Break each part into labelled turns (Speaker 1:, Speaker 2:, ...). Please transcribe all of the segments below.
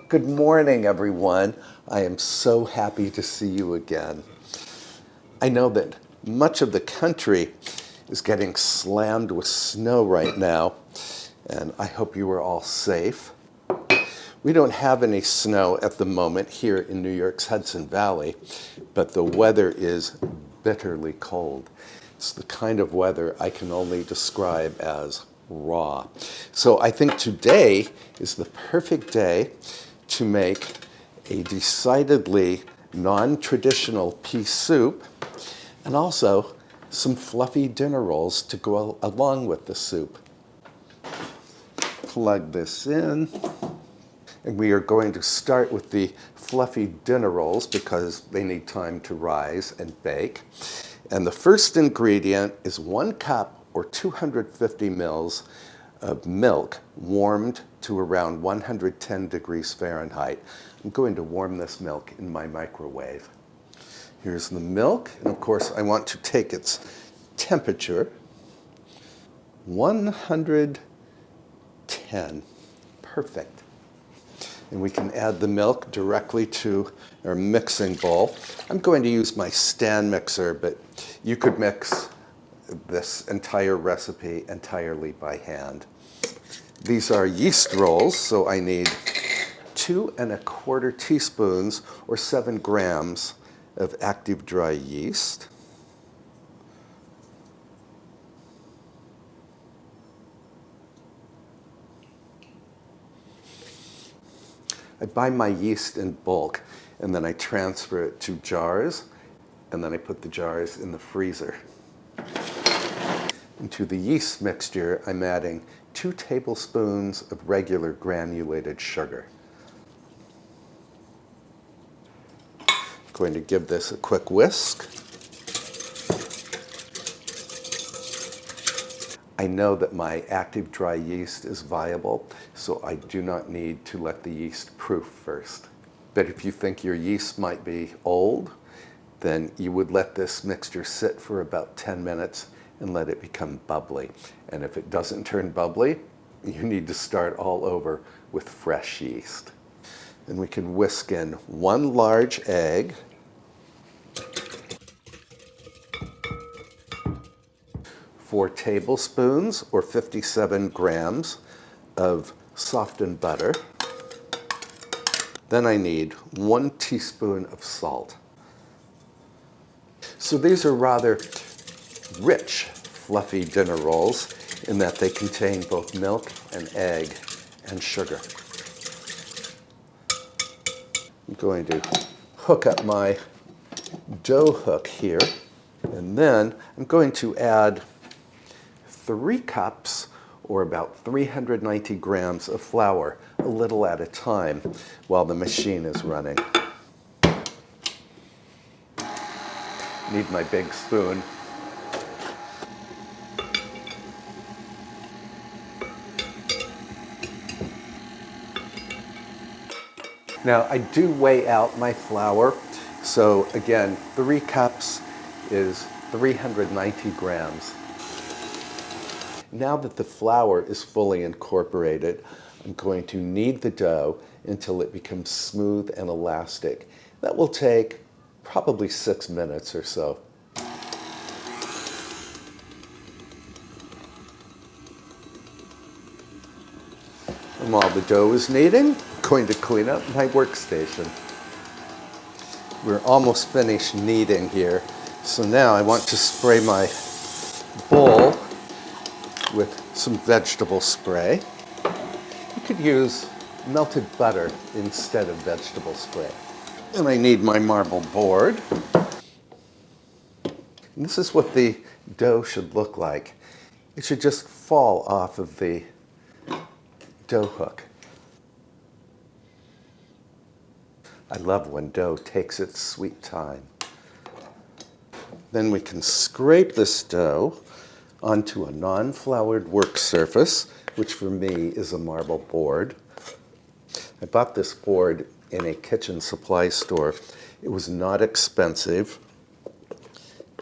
Speaker 1: Good morning, everyone. I am so happy to see you again. I know that much of the country is getting slammed with snow right now, and I hope you are all safe. We don't have any snow at the moment here in New York's Hudson Valley, but the weather is bitterly cold. It's the kind of weather I can only describe as raw. So I think today is the perfect day to make a decidedly non-traditional pea soup and also some fluffy dinner rolls to go along with the soup. Plug this in. And we are going to start with the fluffy dinner rolls because they need time to rise and bake. And the first ingredient is 1 cup or 250 mils of milk warmed to around 110 degrees Fahrenheit. I'm going to warm this milk in my microwave. Here's the milk, and of course I want to take its temperature. 110. Perfect. And we can add the milk directly to our mixing bowl. I'm going to use my stand mixer, but you could mix this entire recipe entirely by hand. These are yeast rolls, so I need 2 1/4 teaspoons or 7 grams of active dry yeast. I buy my yeast in bulk, and then I transfer it to jars, and then I put the jars in the freezer. Into the yeast mixture, I'm adding 2 tablespoons of regular granulated sugar. I'm going to give this a quick whisk. I know that my active dry yeast is viable, so I do not need to let the yeast proof first. But if you think your yeast might be old, then you would let this mixture sit for about 10 minutes and let it become bubbly. And if it doesn't turn bubbly, you need to start all over with fresh yeast. And we can whisk in 1 large egg, 4 tablespoons or 57 grams of softened butter. Then I need 1 teaspoon of salt. So these are rather rich, fluffy dinner rolls in that they contain both milk and egg and sugar. I'm going to hook up my dough hook here, and then I'm going to add 3 cups or about 390 grams of flour, a little at a time, while the machine is running. Need my big spoon. Now I do weigh out my flour, so again, 3 cups is 390 grams. Now that the flour is fully incorporated, I'm going to knead the dough until it becomes smooth and elastic. That will take probably 6 minutes or so. And while the dough is kneading, I'm going to clean up my workstation. We're almost finished kneading here, so now I want to spray my bowl with some vegetable spray. You could use melted butter instead of vegetable spray. And I need my marble board. And this is what the dough should look like. It should just fall off of the dough hook. I love when dough takes its sweet time. Then we can scrape this dough onto a non-floured work surface, which for me is a marble board. I bought this board in a kitchen supply store. It was not expensive,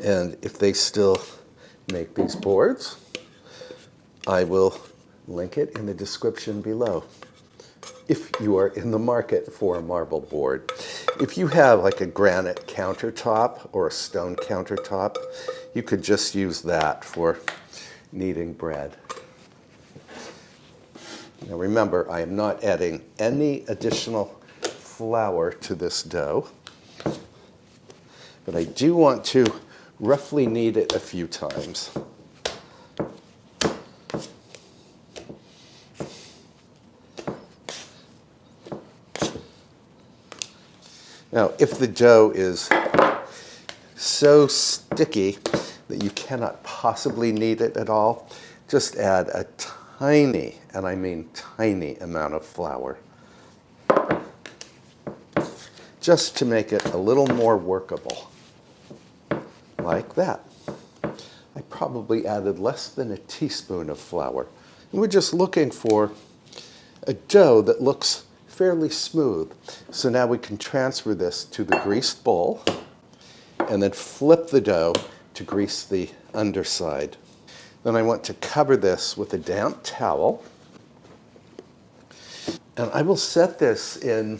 Speaker 1: and if they still make these boards, I will link it in the description below. if you are in the market for a marble board. If you have like a granite countertop or a stone countertop, you could just use that for kneading bread. Now remember, I am not adding any additional flour to this dough, but I do want to roughly knead it a few times. Now, if the dough is so sticky that you cannot possibly knead it at all, just add a tiny, and I mean tiny, amount of flour, just to make it a little more workable, like that. I probably added less than a teaspoon of flour. And we're just looking for a dough that looks fairly smooth. So now we can transfer this to the greased bowl and then flip the dough to grease the underside. Then I want to cover this with a damp towel. And I will set this in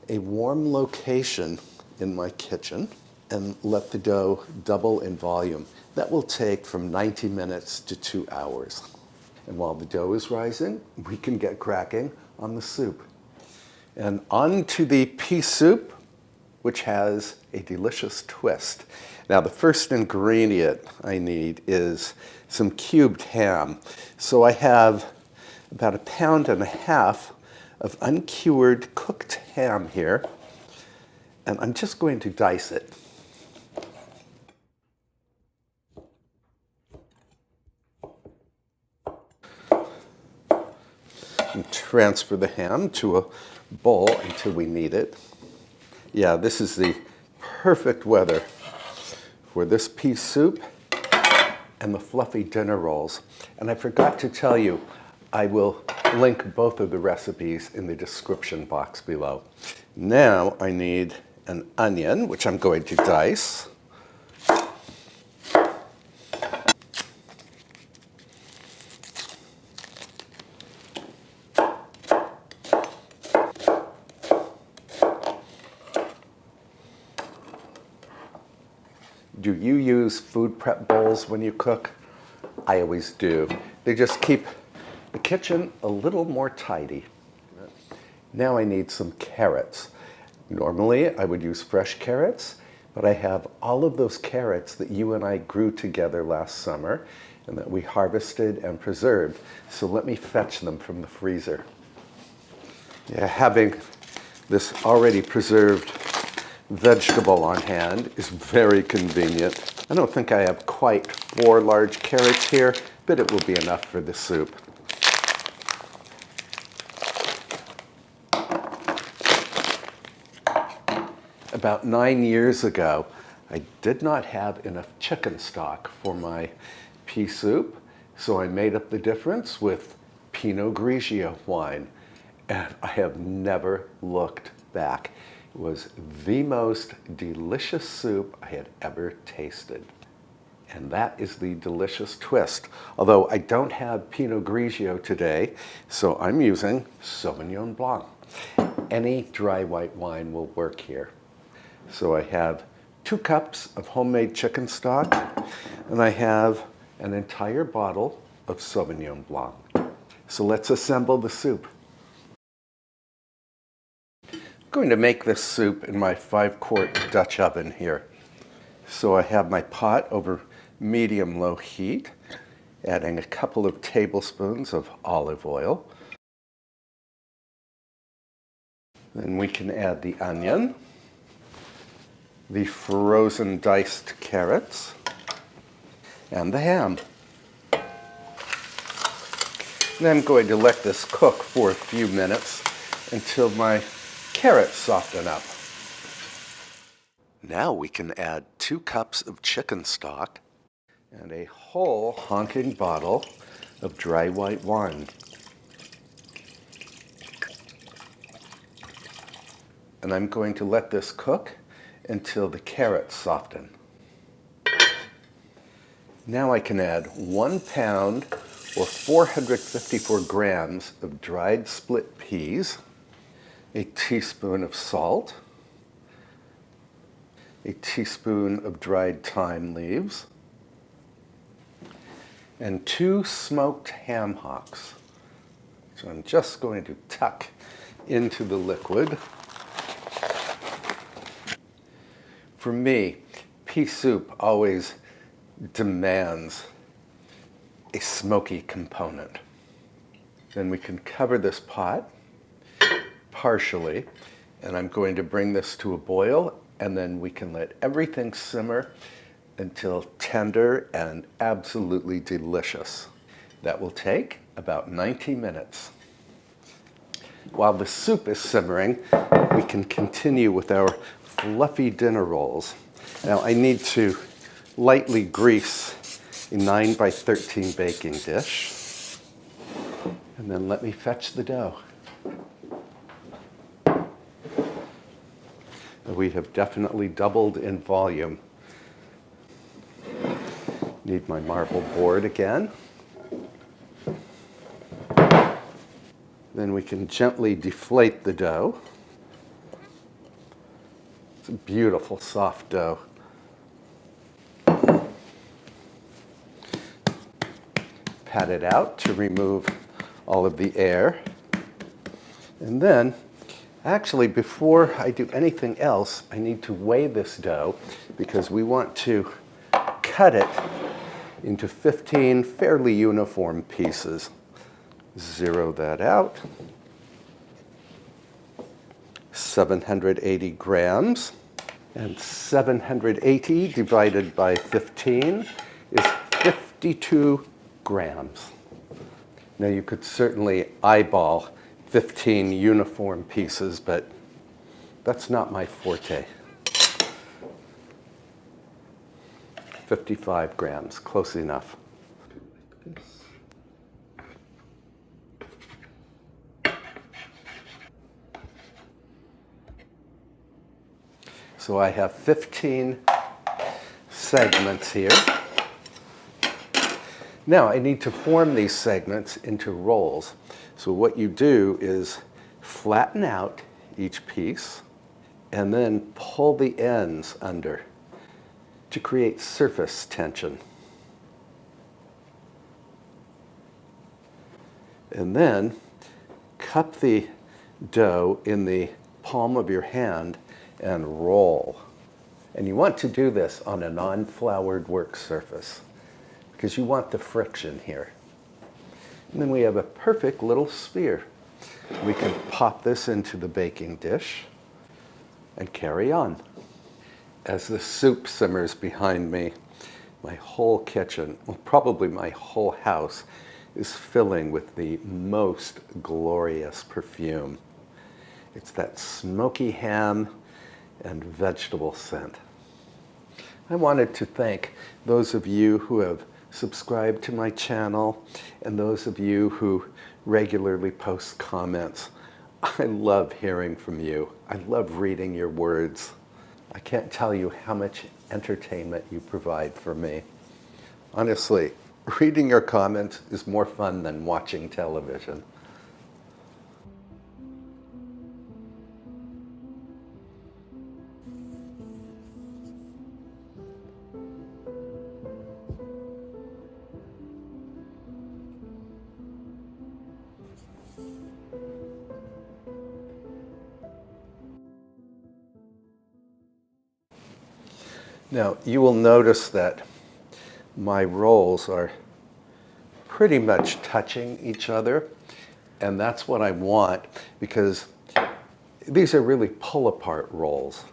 Speaker 1: a warm location in my kitchen and let the dough double in volume. That will take from 90 minutes to 2 hours. And while the dough is rising, we can get cracking on the soup. And on to the pea soup, which has a delicious twist. Now, the first ingredient I need is some cubed ham. So I have about 1.5 pounds of uncured cooked ham here, and I'm just going to dice it. And transfer the ham to a bowl until we need it. Yeah, this is the perfect weather for this pea soup and the fluffy dinner rolls. And I forgot to tell you, I will link both of the recipes in the description box below. Now I need an onion, which I'm going to dice. Do you use food prep bowls when you cook? I always do. They just keep the kitchen a little more tidy. Now I need some carrots. Normally I would use fresh carrots, but I have all of those carrots that you and I grew together last summer and that we harvested and preserved. So let me fetch them from the freezer. Yeah, having this already preserved vegetable on hand is very convenient. I don't think I have quite 4 large carrots here, but it will be enough for the soup. About 9 years ago, I did not have enough chicken stock for my pea soup, so I made up the difference with Pinot Grigio wine, and I have never looked back. It was the most delicious soup I had ever tasted. And that is the delicious twist. Although I don't have Pinot Grigio today, so I'm using Sauvignon Blanc. Any dry white wine will work here. So I have 2 cups of homemade chicken stock, and I have an entire bottle of Sauvignon Blanc. So let's assemble the soup. I'm going to make this soup in my 5-quart Dutch oven here. So I have my pot over medium-low heat, adding a couple of tablespoons of olive oil. Then we can add the onion, the frozen diced carrots, and the ham. And I'm going to let this cook for a few minutes until my carrots soften up. Now we can add 2 cups of chicken stock and a whole honking bottle of dry white wine. And I'm going to let this cook until the carrots soften. Now I can add 1 pound or 454 grams of dried split peas a teaspoon of salt, a teaspoon of dried thyme leaves, and 2 smoked ham hocks. So I'm just going to tuck into the liquid. For me, pea soup always demands a smoky component. Then we can cover this pot partially, and I'm going to bring this to a boil, and then we can let everything simmer until tender and absolutely delicious. That will take about 90 minutes. While the soup is simmering, we can continue with our fluffy dinner rolls. Now I need to lightly grease a 9 by 13 baking dish, and then let me fetch the dough. We have definitely doubled in volume. Need my marble board again. Then we can gently deflate the dough. It's a beautiful soft dough. Pat it out to remove all of the air. And then, actually, before I do anything else, I need to weigh this dough because we want to cut it into 15 fairly uniform pieces. Zero that out. 780 grams. And 780 divided by 15 is 52 grams. Now you could certainly eyeball 15 uniform pieces, but that's not my forte. 55 grams, close enough. So I have 15 segments here. Now I need to form these segments into rolls. So what you do is flatten out each piece and then pull the ends under to create surface tension. And then cup the dough in the palm of your hand and roll. And you want to do this on a non-floured work surface because you want the friction here. And then we have a perfect little sphere. We can pop this into the baking dish and carry on. As the soup simmers behind me, my whole kitchen, well, probably my whole house, is filling with the most glorious perfume. It's that smoky ham and vegetable scent. I wanted to thank those of you who have subscribed to my channel and those of you who regularly post comments. I love hearing from you. I love reading your words. I can't tell you how much entertainment you provide for me. Honestly, reading your comments is more fun than watching television. Now, you will notice that my rolls are pretty much touching each other, and that's what I want because these are really pull-apart rolls.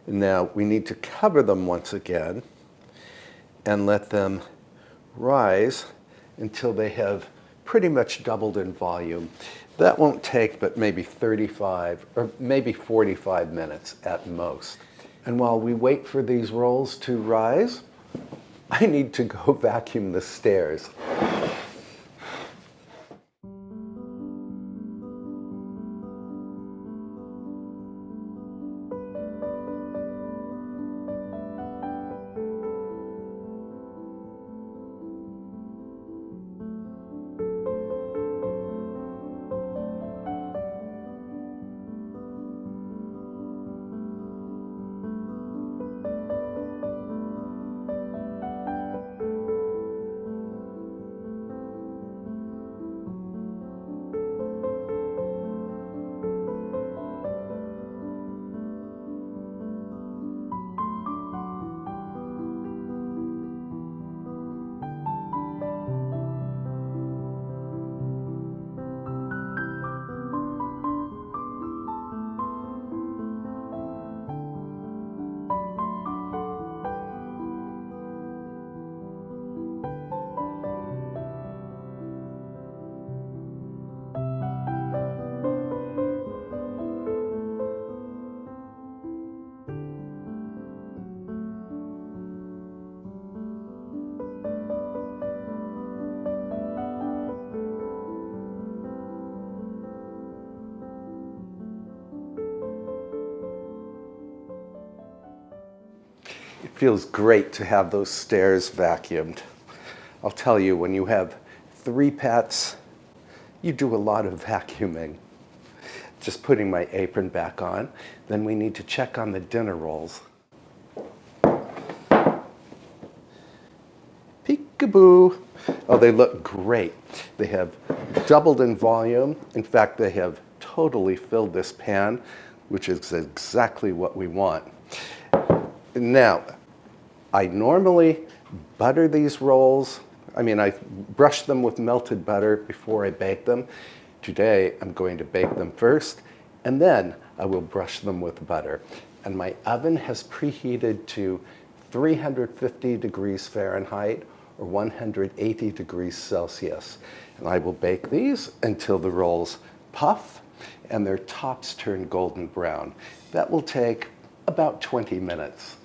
Speaker 1: Now, we need to cover them once again and let them rise until they have pretty much doubled in volume. That won't take but maybe 35 or maybe 45 minutes at most. And while we wait for these rolls to rise, I need to go vacuum the stairs. feels great to have those stairs vacuumed. I'll tell you, when you have 3 pets, you do a lot of vacuuming. Just putting my apron back on. Then we need to check on the dinner rolls. Peekaboo. Oh, they look great. They have doubled in volume. In fact, they have totally filled this pan, which is exactly what we want. Now, I normally butter these rolls. I brush them with melted butter before I bake them. Today, I'm going to bake them first, and then I will brush them with butter. And my oven has preheated to 350 degrees Fahrenheit or 180 degrees Celsius. And I will bake these until the rolls puff and their tops turn golden brown. That will take about 20 minutes.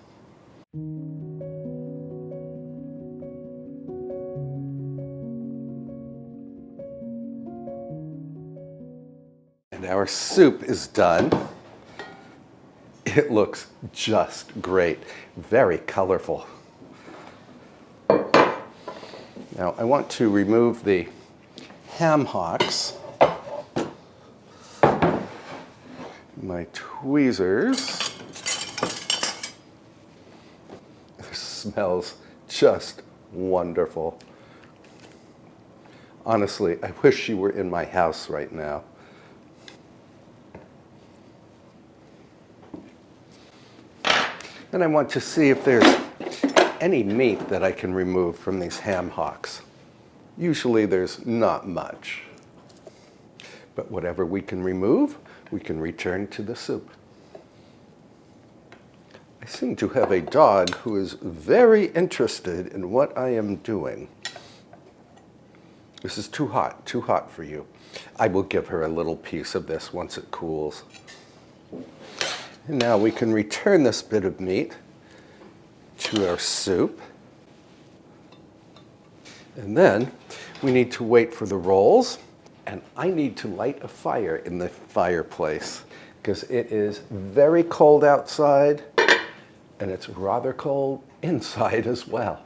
Speaker 1: And our soup is done. It looks just great, very colorful. Now I want to remove the ham hocks. My tweezers. This smells just wonderful. Honestly, I wish you were in my house right now. And I want to see if there's any meat that I can remove from these ham hocks. Usually there's not much. But whatever we can remove, we can return to the soup. I seem to have a dog who is very interested in what I am doing. This is too hot for you. I will give her a little piece of this once it cools. And now we can return this bit of meat to our soup. And then we need to wait for the rolls, and I need to light a fire in the fireplace because it is very cold outside and it's rather cold inside as well.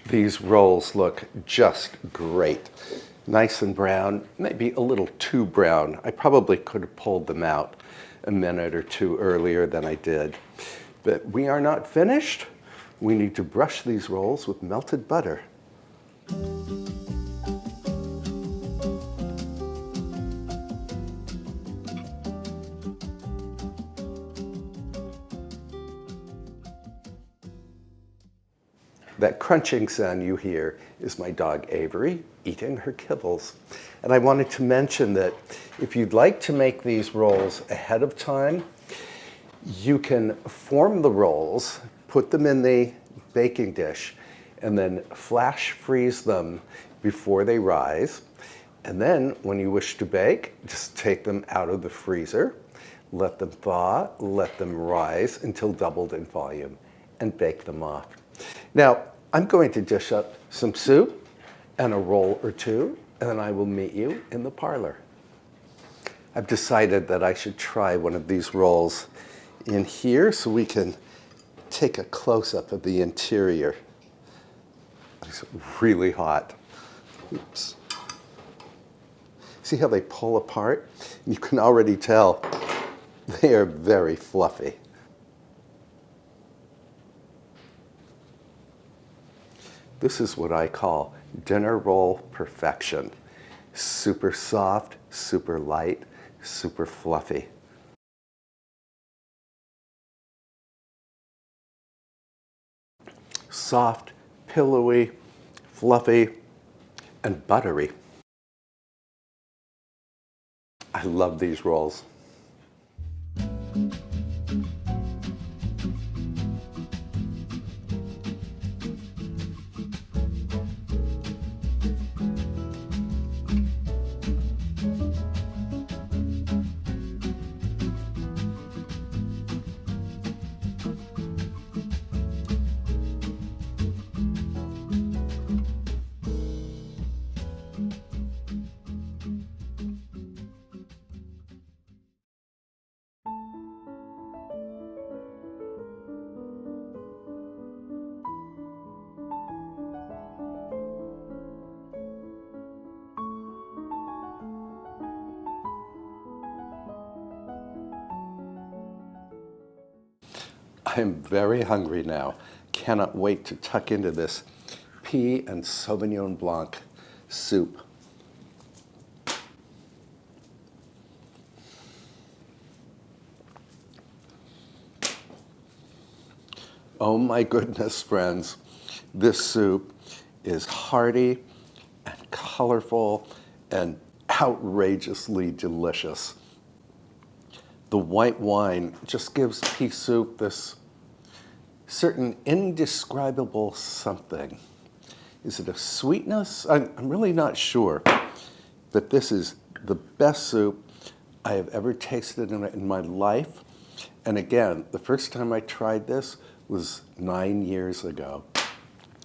Speaker 1: These rolls look just great. Nice and brown, maybe a little too brown. I probably could have pulled them out a minute or two earlier than I did. But we are not finished. We need to brush these rolls with melted butter. That crunching sound you hear is my dog Avery eating her kibbles. And I wanted to mention that if you'd like to make these rolls ahead of time, you can form the rolls, put them in the baking dish, and then flash freeze them before they rise. And then when you wish to bake, just take them out of the freezer, let them thaw, let them rise until doubled in volume, and bake them off. Now, I'm going to dish up some soup and a roll or two, and then I will meet you in the parlor. I've decided that I should try one of these rolls in here so we can take a close-up of the interior. It's really hot. Oops. See how they pull apart? You can already tell They are very fluffy. This is what I call dinner roll perfection. Super soft, super light, super fluffy. Soft, pillowy, fluffy, and buttery. I love these rolls. I am very hungry now. Cannot wait to tuck into this pea and Sauvignon Blanc soup. Oh my goodness, friends. This soup is hearty and colorful and outrageously delicious. The white wine just gives pea soup this certain indescribable something. Is it a sweetness? I'm really not sure. But this is the best soup I have ever tasted in my life. And again, the first time I tried this was 9 years ago.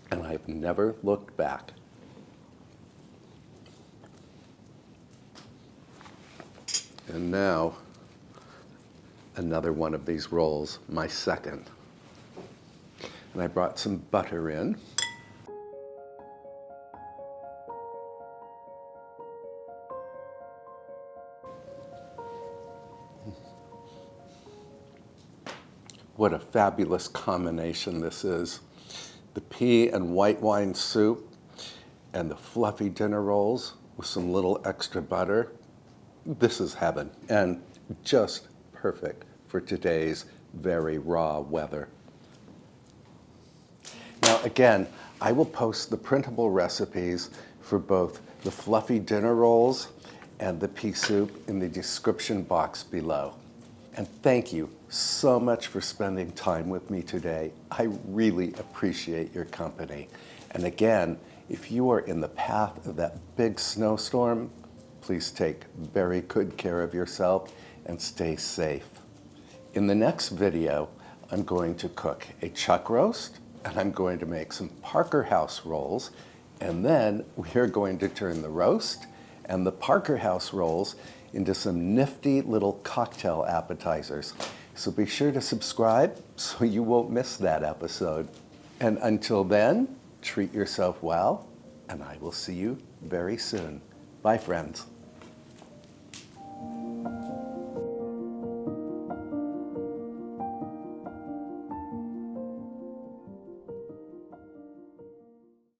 Speaker 1: And I've never looked back. And now, another one of these rolls, my second. And I brought some butter in. What a fabulous combination this is. The pea and white wine soup and the fluffy dinner rolls with some little extra butter. This is heaven and just perfect for today's very raw weather. Now again, I will post the printable recipes for both the fluffy dinner rolls and the pea soup in the description box below. And thank you so much for spending time with me today. I really appreciate your company. And again, if you are in the path of that big snowstorm, please take very good care of yourself and stay safe. In the next video, I'm going to cook a chuck roast, and I'm going to make some Parker House rolls, and then we are going to turn the roast and the Parker House rolls into some nifty little cocktail appetizers. So be sure to subscribe so you won't miss that episode. And until then, treat yourself well, and I will see you very soon. Bye, friends.